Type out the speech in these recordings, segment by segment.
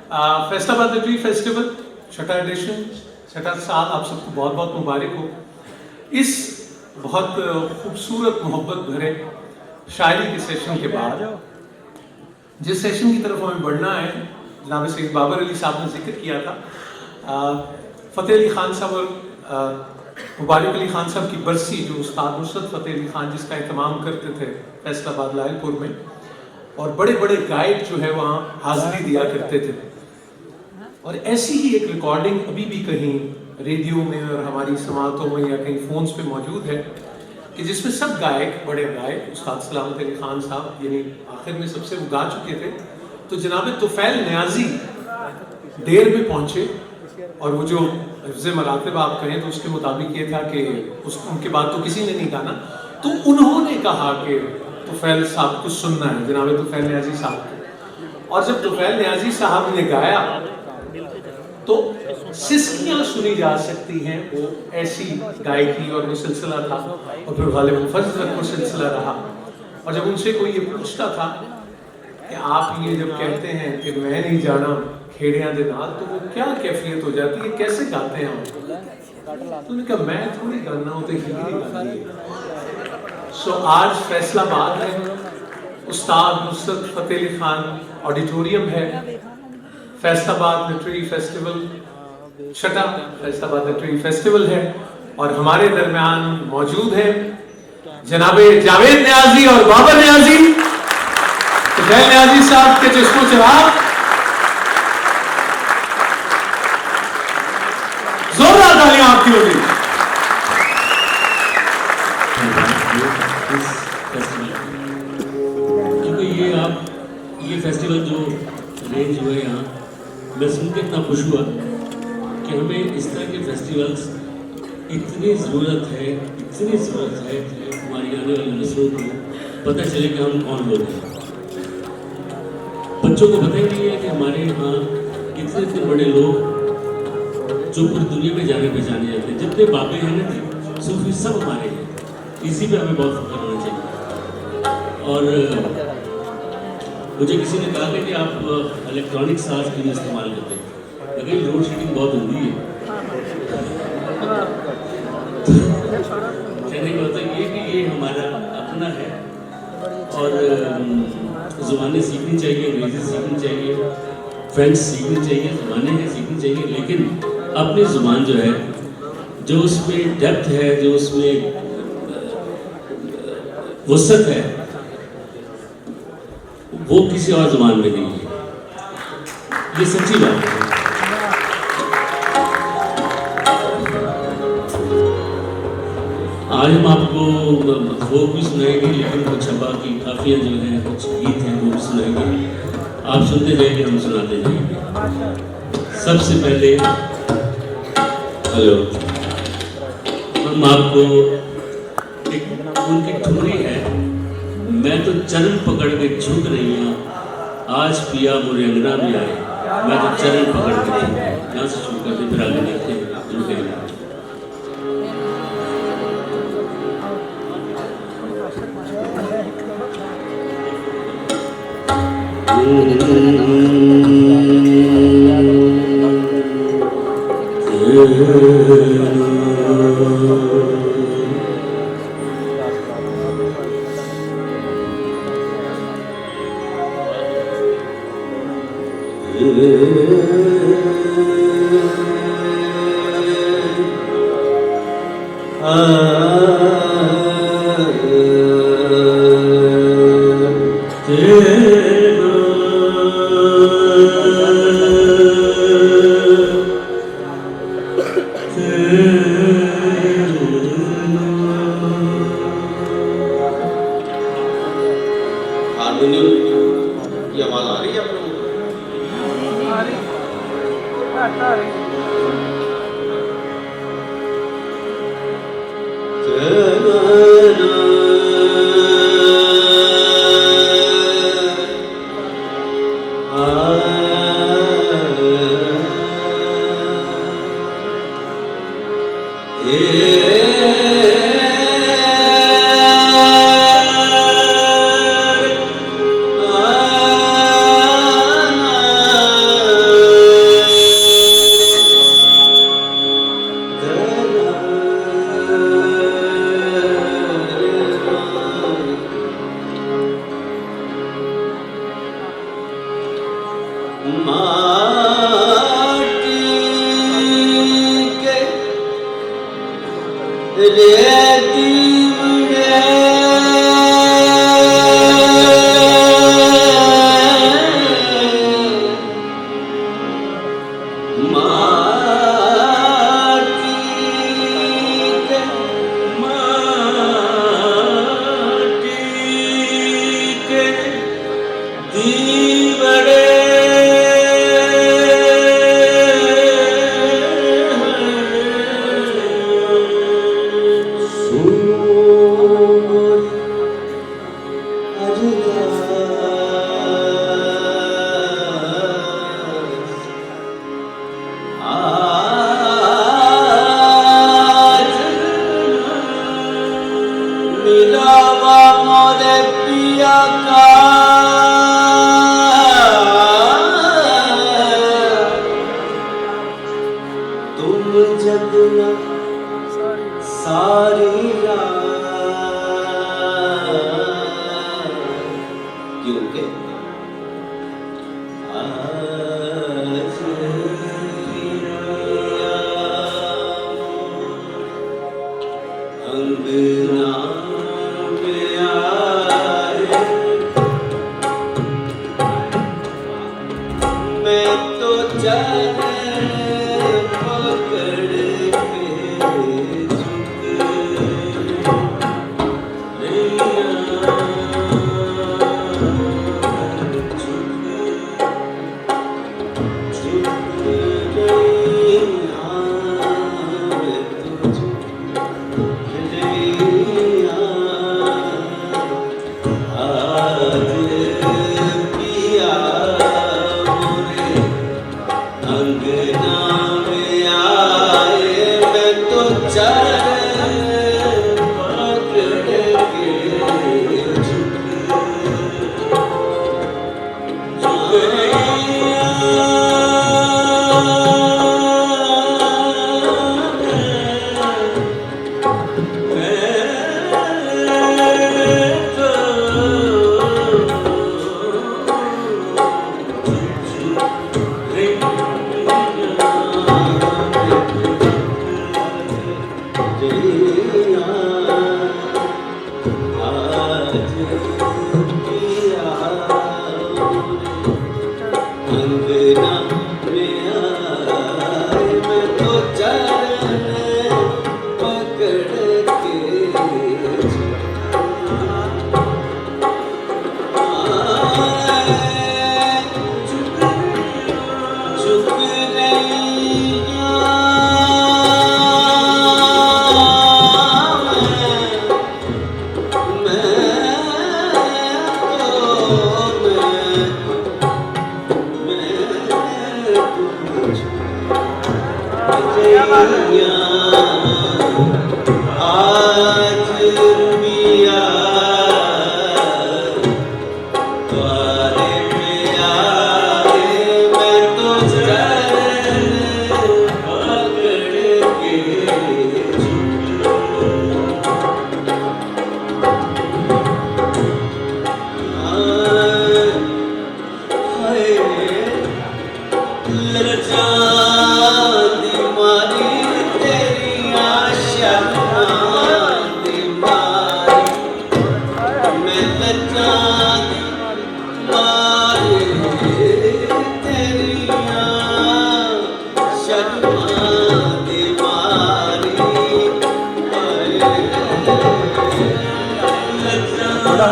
Faisalabad literary festival छठा addition, छठा साल आप सबको बहुत बहुत मुबारक हो। इस बहुत खूबसूरत मोहब्बत भरे शायरी के सेशन के बाद जिस सेशन की तरफ हमें बढ़ना है, जनाब सैयद बाबर अली साहब ने जिक्र किया था, फ़तेह अली ख़ान साहब और मुबारक अली ख़ान साहब की बरसी, जो उस्ताद नुसरत फ़तेह अली ख़ान जिसका एहतमाम करते थे फैसलाबाद लायलपुर में, और बड़े बड़े गायक जो है वहाँ हाजिरी दिया करते थे। और ऐसी ही एक रिकॉर्डिंग अभी भी कहीं रेडियो में और हमारी समातों में या कहीं फ़ोन्स पे मौजूद है कि जिसमें सब गायक, बड़े गायक, उस्ताद सलामत अली ख़ान साहब यानी आखिर में सबसे वो गा चुके थे, तो जनाब तुफ़ैल न्याज़ी देर में पहुँचे और वो जो हिफ्ज़ मरातिब आप कहें तो उसके मुताबिक ये था कि उनके बाद तो किसी ने नहीं गाना, तो उन्होंने कहा कि तुफ़ैल साहब को सुनना है, जनाब तुफ़ैल न्याज़ी साहब को। और जब तुफ़ैल न्याज़ी साहब ने गाया तो सिसकियाँ सुनी जा सकती हैं, वो ऐसी गायकी और वो सिलसिला था। और फिर गालिब फज़ल तक वो सिलसिला रहा। और जब उनसे कोई ये पूछता था कि आप ये जब कहते हैं कि मैं नहीं जाना खेड़ियाँ दे नाल, तो वो क्या कैफियत हो जाती है, कैसे गाते हैं आप? तो उन्होंने कहा मैं थोड़ी गाना हूँ, तो हीरी गाती है। सो आज फैसलाबाद है, उस्ताद नुसरत फ़तेह अली ख़ान ऑडिटोरियम है, फैसलाबाद लिटरेरी फेस्टिवल, छठा फैसलाबाद लिटरेरी फेस्टिवल है, और हमारे दरमियान मौजूद है जनाबे जावेद न्याज़ी और बाबर न्याज़ी। तुफ़ैल न्याज़ी साहब के चश्मो चराग, जोरदार तालियां आपकी होगी। क्योंकि ये फेस्टिवल जो अरेंज हुए यहाँ, मैं सुन के इतना खुश हुआ कि हमें इस तरह के फेस्टिवल्स इतनी ज़रूरत है कि हमारी आने वाली नस्लों को पता चले कि हम कौन लोग हैं। बच्चों को पता ही नहीं है कि हमारे यहाँ इतने इतने बड़े लोग जो पूरी दुनिया में जाने पहचाने जाते हैं, जितने बाबे हैं ना सूफी, सब हमारे हैं। इसी पे हमें बहुत फख्र होना चाहिए। और मुझे किसी ने कहा कि आप इलेक्ट्रॉनिक साज क्यों इस्तेमाल करते हैं, लेकिन लोड शेडिंग बहुत होती है। कहने का मतलब ये कि ये हमारा अपना है, और ज़ुबानें सीखनी चाहिए, अंग्रेज़ी सीखनी चाहिए, फ्रेंच सीखनी चाहिए, ज़ुबानें सीखनी चाहिए, लेकिन अपनी ज़ुबान जो है, जो उसमें डेप्थ है, जो उसमें वसअत है, वो किसी और ज़ुबान में नहीं है। ये सच्ची बात है। आज हम आपको वो भी सुनाएंगे, लेकिन कुछ छपा की काफियाँ जो हैं, कुछ गीत हैं, वो भी सुनाएंगे। आप सुनते जाएंगे, हम सुनाते जाएंगे। सबसे पहले हेलो, हम आपको एक उनकी ठुमरी है, मैं तो चरण पकड़ के झुक रही हूँ, आज पिया मुझे अंगना भी आए, मैं तो चरण पकड़ के झुक। यहाँ से शुरू करते फिर आगे देखते हैं। माटी के रेती मिलावा मोरे पिया का तुम जगना सारी रात क्योंकि आज अंगना मैं तो चरण पकड़ के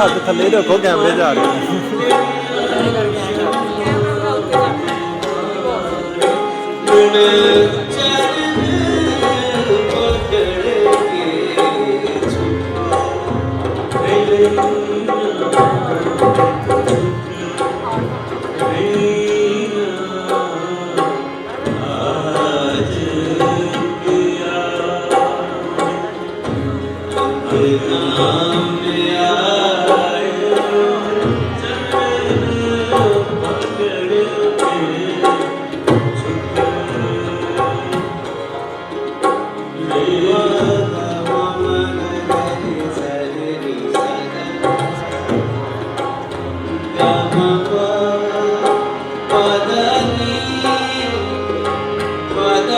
ਹੱਥ ਥੱਲੇ ਰੱਖੋ ਕੈਮਰੇ ਜਾ ਰਹੇ Padma पद